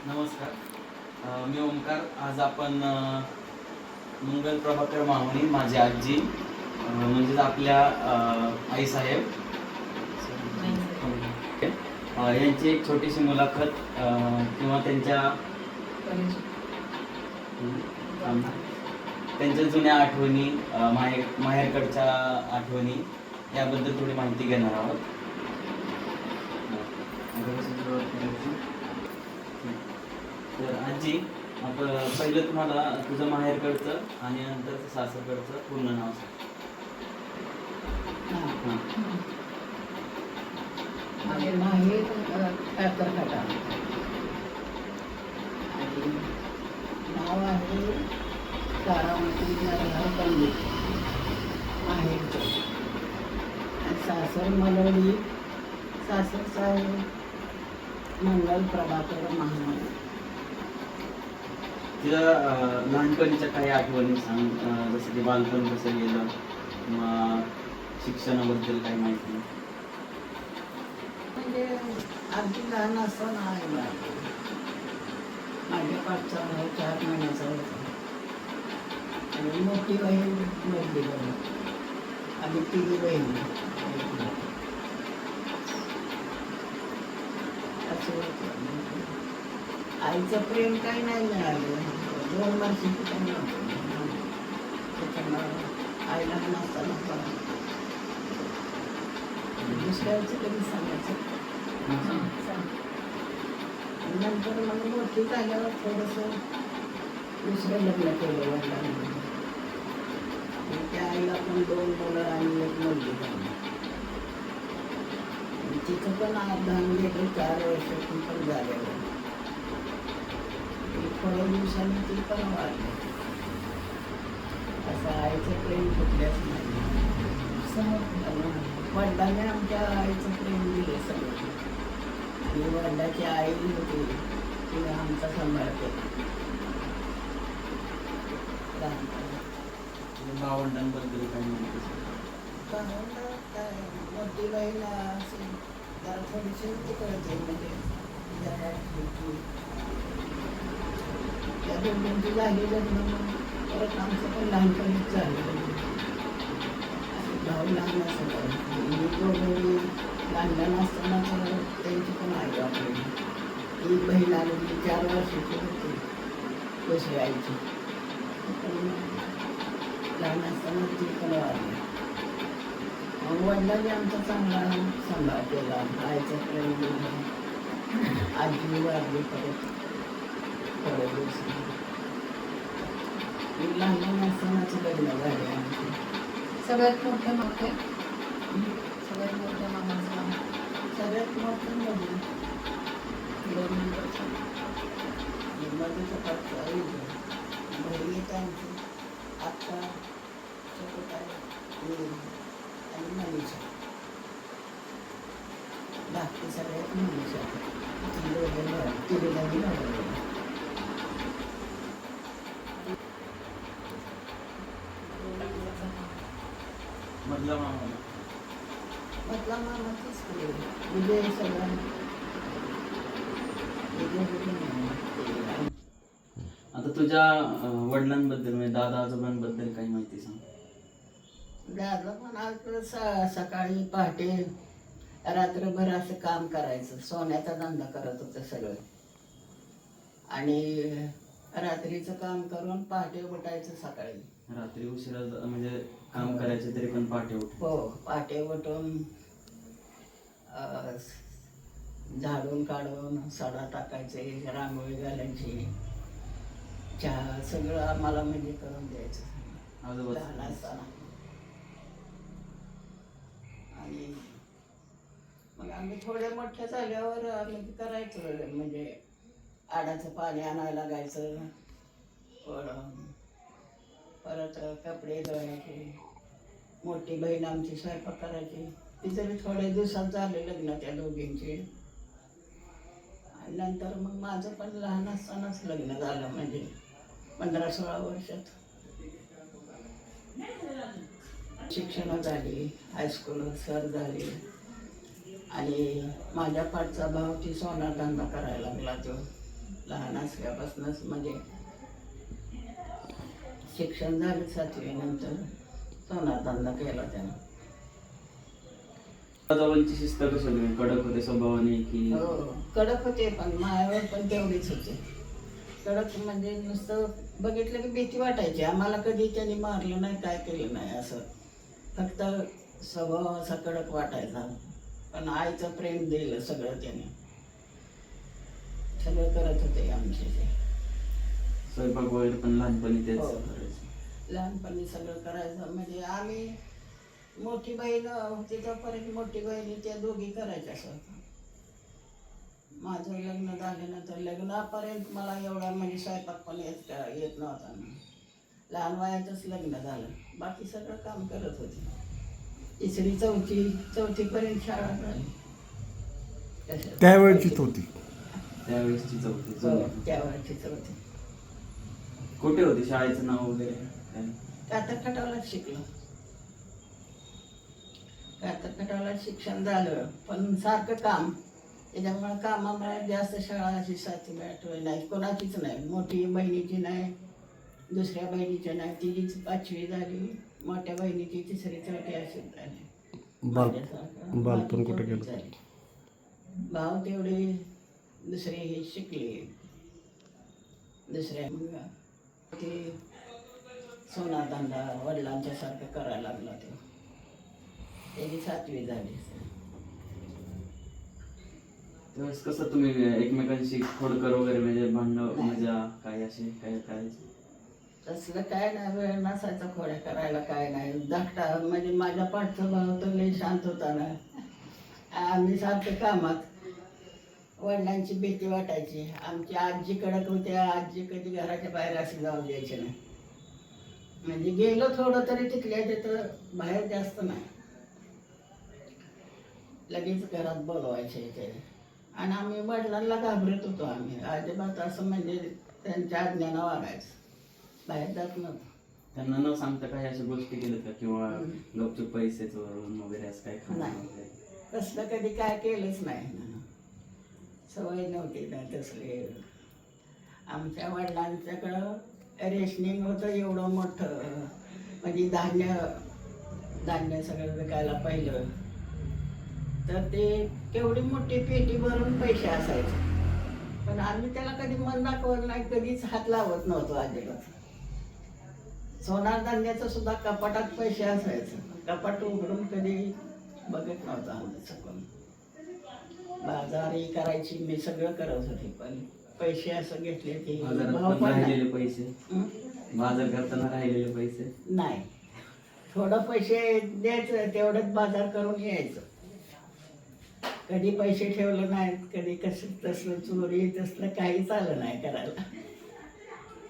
नमस्कार. मी ओमकार. आज आपण मंगल प्रभाकर माहुनी, माझी आजी, म्हणजेच आपल्या आईसाहेब यांची एक छोटीशी मुलाखत किंवा त्यांच्या जुन्या आठवणी, माहेरकडच्या आठवणी याबद्दल थोडी माहिती घेणार आहोत. तर आजी, आपण पहिलं तुम्हाला तुझं माहेरकडचं आणि नंतर सासरकडचं पूर्ण नाव सांग. माझे माहेर कातरखाटा आणि नाव आहे तारावती नरहर पंडित माहेरचं. आणि सासर मलवडी, सासरचं आहे मंगल प्रभाकर महामणी. तिला लहानपणीच्या काही आठवणी सांग, जसं की बालपण कसं गेलं किंवा शिक्षणाबद्दल काही माहिती. म्हणजे अगदी लहान असताना आईला माझ्या पाठचा भाऊ 4 महिन्याचा होता आणि मोठी बहीण मोठी बहीण आम्ही 3 बहिणी. असं होतं. आईचं प्रेम काही नाही मिळालं. 2 वर्षाची काही नव्हतं. त्याच्यामुळं आईला नसताना दुसऱ्याचं कधी सांगायचं. नंतर मग मोठी झाल्यावर थोडंसं दुसरं लग्न केलं वडिलांनी. त्या आईला पण 2 मुलं आणि 1 मुलगी झाली. तिचं पण अर्धांग गेलं 4 वर्षातून पण झालेलं. थोड्या दिवसांनी ती पण वाढली. असं आईचं प्रेम कुठल्याच नाही. वडिलांनी आमच्या आईचं प्रेम दिले सगळं. आणि वडिलाची आई होती, तिने आमचा सांभाळ केला. भावंडांबद्दल काही माहिती. भावंडं काय, मोठी बहीण अशी जरा थोडीशी कळते. म्हणजे त्या दोघांची झाली लग्न, मग परत आमचं पण लहानपणीच झालं. भाऊ लहान असताना मी दोघंही लहान असतानाच त्यांची पण आई वापरली. ही बहीण आली 4 वर्षाची होती दुसरी आईची. पण लहान असताना ती पण वाढली. मग वडिलांनी आमचा चांगला सांभाळ केला. आईचं प्रेम दिलं. आजी वाढली परत थोड्या दिवसांनी. लहान असतानाच लग्न झाले आमचे. सगळ्यात मोठ्या मामाचं नाव सगळ्यात मोठं म्हणजे 2 वर्ष मध्येचं पक्का बहिणी त्यांची आत्ता आणि मनीषा. बाकी सगळ्यात मनीषा. तिला मधला मामा. म्हटला मामाचीच विजय सगळा. आता तुझ्या वडिलांबद्दल म्हणजे दादा आजोबांबद्दल काही माहिती सांग. दादा पण आपलं सकाळी पहाटे रात्रभर असं काम करायचं. सोन्याचा धंदा करत होतं सगळं. आणि रात्रीचं काम करून पहाटे उठायचं. सकाळी रात्री उशिरा म्हणजे काम करायचे तरी पण पहाटे उठ. हो, पहाटे उठून झाडून काढून सडा टाकायचे, रांगोळी घालायची, चहा सगळं आम्हाला म्हणजे करून द्यायचं लहान असताना. आणि मग आम्ही थोड्या मोठ्या झाल्यावर आम्ही करायचं. म्हणजे आडाचं पाणी आणायला लागायचं. परत कपडे धुवायचे. मोठी बहीण आमची स्वयंपाक करायची. तिचं बी थोड्या दिवसात झाले लग्न त्या दोघींचे. आणि नंतर मग माझं पण लहान असतानाच लग्न झालं. म्हणजे 15-16 वर्षात शिक्षण झाली. हायस्कूल सर झाली. आणि माझ्या पाठचा भाव ती सोना धंदा करायला लागला. तो लहान असल्यापासूनच म्हणजे शिक्षण झालं 7वी नंतर सोनार धंदा केला त्यानं. जवळची शिस्त कशी होती? कडक होते स्वभावाने की हो कडक होते पण मायावर पण तेवढीच होते. कडक म्हणजे नुसतं बघितलं की भीती वाटायची. आम्हाला कधी त्यांनी मारलं नाही, काय केलं नाही असं. फक्त स्वभाव असा कडक वाटायचा. पण आईचं प्रेम दिलं सगळं त्याने. सगळं करत होते आमचे ते. स्वयंपाक वगैरे पण लहानपणी तेच हो. करायचे. लहानपणी सगळं करायचं. म्हणजे आम्ही मोठी बहीण होती तोपर्यंत मोठी बहिणी त्या दोघी करायच्या स्वतः. माझं लग्न झाल्यानंतर लग्नापर्यंत मला एवढा म्हणजे स्वयंपाक पण येत नव्हता. लहान वयातच लग्न झालं. बाकी सगळं काम करत होते. 3री 4थीपर्यंत शाळा झाली. तसं. त्यावेळचीच होती. त्यावेळेसची चौथी. हो, त्यावेळची 4थी. कुठे होती शाळेचं नाव वगैरे काय? कातरखटावलाच शिकलो. कातरखटावलाच शिक्षण झालं पण सारखं काम. त्याच्यामुळे कामामुळे जास्त शाळा अशी 7वी 8वी नाही, कोणाचीच नाही. मोठी बहिणीची नाही, दुसऱ्या बहिणीची नाही. तिचीच 5वी झाली, मोठ्या बहिणीची 3री 4थी अशीच झाली. माझ्यासारखं बालपण कुठे बाकी गेलं? 4थीच झाली. भाव तेवढे दुसरे हे शिकले. दुसऱ्या मग ते सोना धंदा वडिलांच्या सारखं करायला लागला ते. त्याची 7वी झाली. त्यावेळेस कसं तुम्ही एकमेकांशी खोडकर वगैरे म्हणजे भांडण नाही. मजा काय असे काय करायचे? तसलं काय नाही, वेळ नसायचा खोड्या करायला. काय नाही धाकटा म्हणजे माझ्या पाठचा भाव तर लई शांत होता ना. आम्ही सारखं कामात. वडिलांची भीती वाटायची. आमची आजी कडक होती. आजी कधी घराच्या बाहेर अशी जाऊ द्यायची नाही. म्हणजे गेलो थोडं तरी तिथल्या तिथं, बाहेर जास्त नाही. लगेच घरात बोलवायचे ते. आणि आम्ही वडिलांना घाबरत होतो. आम्ही अजिबात असं म्हणजे त्यांच्या आज्ञानं वागायचं. बाहेर जात नव्हतं. त्यांना न सांगता काही अशा गोष्टी केल्यात का किंवा गपचूप पैसे चोरून वगैरे असं काय खाणं नाही. वगैरे? तसलं कधी काय केलंच नाही. सवय नव्हती ना तसले. आमच्या वडिलांच्याकडं रेशनिंग होतं एवढं मोठं. म्हणजे धान्य सगळं विकायला पहिलं तर ते केवढी मोठी पेटी भरून पैसे असायचे. पण आम्ही त्याला कधी मन दाखवत नाही, कधीच हात लावत नव्हतो अजिबात. सोनार धान्याचं सुद्धा कपाटात पैसे असायचं. कपाट उघडून कधी बघत नव्हतं आमचं कोण. बाजारी करायची मी सगळं करत होते. पण पैसे असं घेतले की बाजारात भाव पण पण नाही. राहिलेले पैसे, हं? बाजार करताना राहिलेले पैसे नाही. थोडं पैसे द्यायचं, तेवढंच बाजार करून यायचं. कधी पैसे ठेवलं नाहीत, कधी कसं तसलं चोरी तसलं काहीच आलं नाही करायला.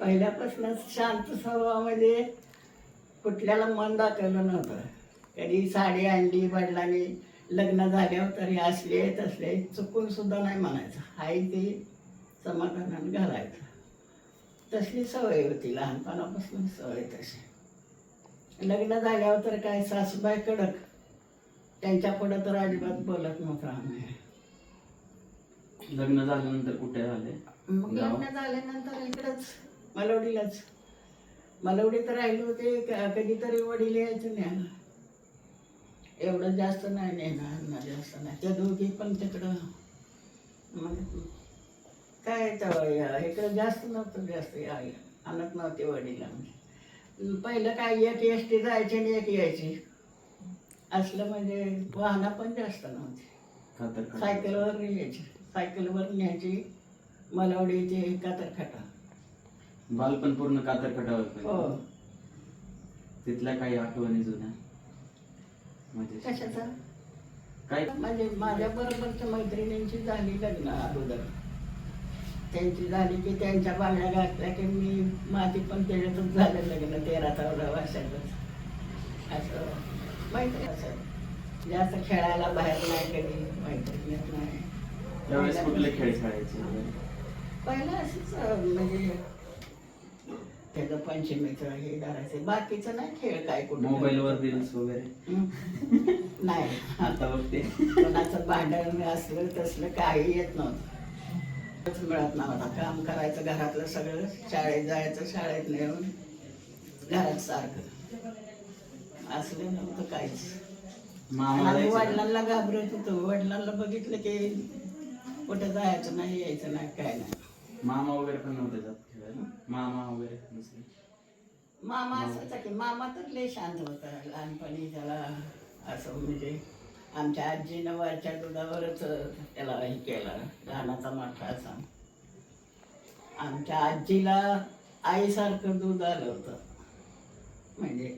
पहिल्यापासूनच शांत स्वभावामध्ये कुठल्याला मन दाखवलं नव्हतं. कधी साडी आणली वडिलांनी, लग्न झाल्यावर तरी असले तसले चुकून सुद्धा नाही म्हणायचं. हाय ते समाधानानं घालायचं. तसली सवय होती लहानपणापासून सवय तशी. लग्न झाल्यावर तर काय सासूबाई कडक. त्यांच्या पुढं तर अजिबात बोलत नव्हतं आम्ही. लग्न झाल्यानंतर कुठे झाले? मग लग्न झाल्यानंतर इकडंच मलवडीलाच. मलवडीत राहिले होते. कधीतरी वडील यायचे न्यायला. एवढं जास्त नाही नेणार, जास्त नाही. त्या दोघी पण तिकडं मग काय तर इकडं जास्त नव्हतं. जास्त आणत नव्हते वडील आमचे. पहिलं काय एक एसटी जायची आणि एक यायची. असलं म्हणजे वाहनं पण जास्त नव्हती. सायकलवर यायची. सायकलवर न्यायची मलवडी ते कातरखटा. बालपण पूर्ण कातरखटावर हो. केलं. तिथल्या काही आठवणी जुन्या म्हणजे कशाचा? काय? म्हणजे माझ्या बरोबरच्या मैत्रिणींची झाली लग्न अगोदर. त्यांची झाली की त्यांच्या बांगड्या घातल्या की माझी पण त्याच्यातच झालं लग्न 13-14 वर्षातच. असं मैत्री असं जास्त खेळायला बाहेर नाही, कधी मैत्रिणीत नाही. त्यावेळेस कुठले खेळ खेळायचे? पहिलं असंच म्हणजे त्याचं पंचमीचं हे करायचं. बाकीचं नाही खेळ काय कुठं. मोबाईलवर रील्स वगैरे नाही. आता बघते कोणाचं भांडण असलं तसलं काही येत नव्हतं. मिळत नव्हता. काम करायचं घरातलं सगळं, शाळेत जायचं, शाळेत नेऊन घरात सारखं असलं नव्हतं काहीच. मामा आम्ही जायचे का? वडिलांना घाबरत होतो. वडिलांना बघितलं की कुठं जायचं नाही, यायचं नाही, काय नाही. मामा वगैरे पण नव्हते जात खेळायला? मामा वगैरे दुसरे? मामा असायचा की मामा तर लय शांत होता लहानपणी. त्याला असं म्हणजे आमच्या आजीनं वरच्या दुधावरच त्याला हे केलं, लहानाचा मोठा असा. आमच्या आजीला आईसारखं दूध आलं होतं, म्हणजे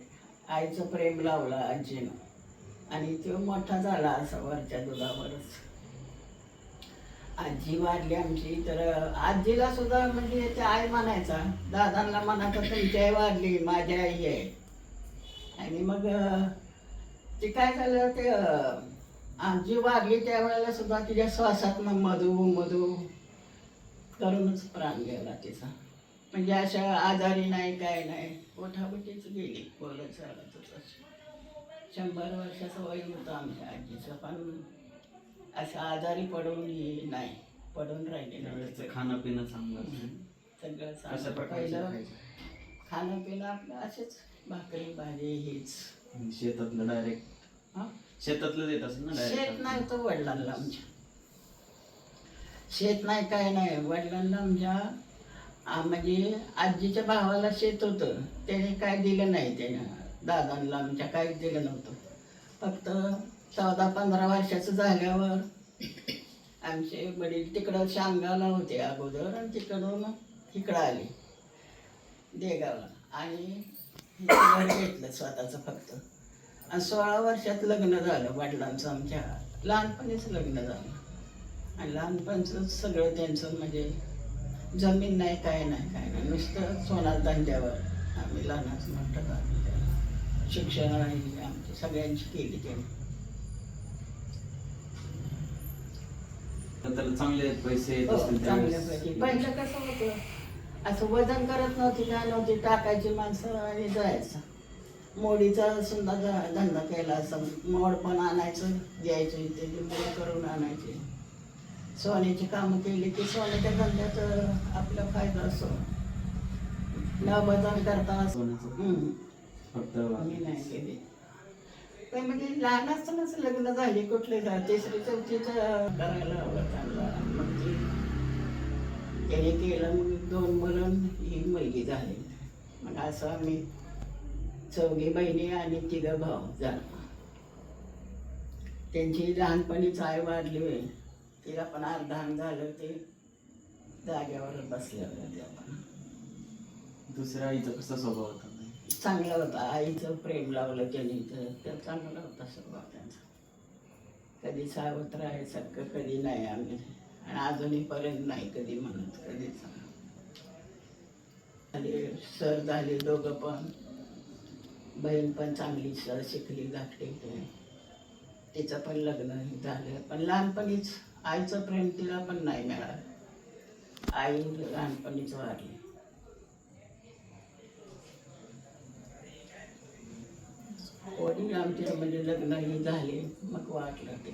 आईचं प्रेम लावलं आजीनं आणि तो मोठा झाला असा वरच्या दुधावरच. आजी वाढली आमची तर आजीला सुद्धा म्हणजे त्या आई म्हणायचा, दादांना म्हणायचा तुमची आई वाढली, माझी आई आहे. आणि मग ते काय झालं ते आजी वाढली त्यावेळेला सुद्धा तिच्या श्वासात मधू मधू करूनच प्राण गेला तिचा. म्हणजे अशा आजारी नाही, काय नाही, पोटापोटीच गेली. बोलत चालत तसं 100 वर्षाचं वय होतं आमच्या आजीचं, पण असं आजारी पडून नाही, पडून राहिलेलं. त्यावेळेचं खाणं पिणं चांगलं असेल. सगळं कशा चांगलं. प्रकारचं पहिलं खायचं? खाणं पिणं आपलं असेच भाकरी भाजी हेच. शेतातलं डायरेक्ट? हा? शेतातलं येत असेल ना शेत डायरेक्ट? नाही तर वडिलांना आमच्या शेत नाही, काय नाही. वडिलांना आमच्या म्हणजे आजीच्या भावाला शेत होतं, त्याने काय दिलं नाही. त्यानं दादांना आमच्या काहीच दिलं नव्हतं. फक्त 14-15 वर्षाचं झाल्यावर आमचे वडील तिकडं शामगावला होते अगोदर आणि तिकडून इकडं आले देगावला आणि इथं घर घेतलं स्वतःचं फक्त. आणि 16 वर्षात लग्न झालं वडिलांचं आमच्या. लहानपणीच लग्न झालं आणि लहानपणचं सगळं त्यांचं म्हणजे जमीन नाही, काय नाही, काय नाही, नुसतं सोनार धंद्यावर आम्ही लहानाचं मोठं झालं. शिक्षण आमची सगळ्यांची केली त्यांनी. तर चांगले पैसे येत हो, असतील चांगल्यापैकी. पहिलं कसं होतं, असं वजन करत नव्हती, काय नव्हती, टाकायची माणसं आणि जायचं. मोडीचा सुद्धा धंदा केला असं. मोड पण आणायचं, द्यायचं, इथे मोड करून आणायचे. सोन्याची कामं केली की सोन्याच्या धंद्यात आपला फायदा असतो. न वजन करता सोन्याचं? फक्त मी नाही केली. तर म्हणजे लहान असतानाच लग्न झाले. कुठले 3री-4थीचं करायला हवं चांगला. मग ते त्याने केलं. मग 2 मुलं, ही मुलगी झाली. मग असं आम्ही 4घी बहिणी आणि 3 भाऊ झालो. त्यांची लहानपणीच आई वाढली, तिला पण अर्धांग झालं. ते जाग्यावर बसलेलं. ते आपण दुसऱ्या आईचा कसा स्वभाव होता? चांगला होता. आईचं प्रेम लावलं त्यांनी तर त्या चांगला होता स्वभाव त्यांचा. कधी सावत्र राहायसारखं कधी नाही आम्ही, आणि अजूनहीपर्यंत नाही कधी म्हणत, कधीच. आणि सर झाले दोघं पण. बहीण पण चांगली शिकली गाठली, तिचं पण लग्न झालं. पण लहानपणीच आईचं प्रेम तिला पण नाही मिळालं. आई लहानपणीच वाढली. वडील आमचे म्हणजे लग्नही झाले, मग वाटलं ते.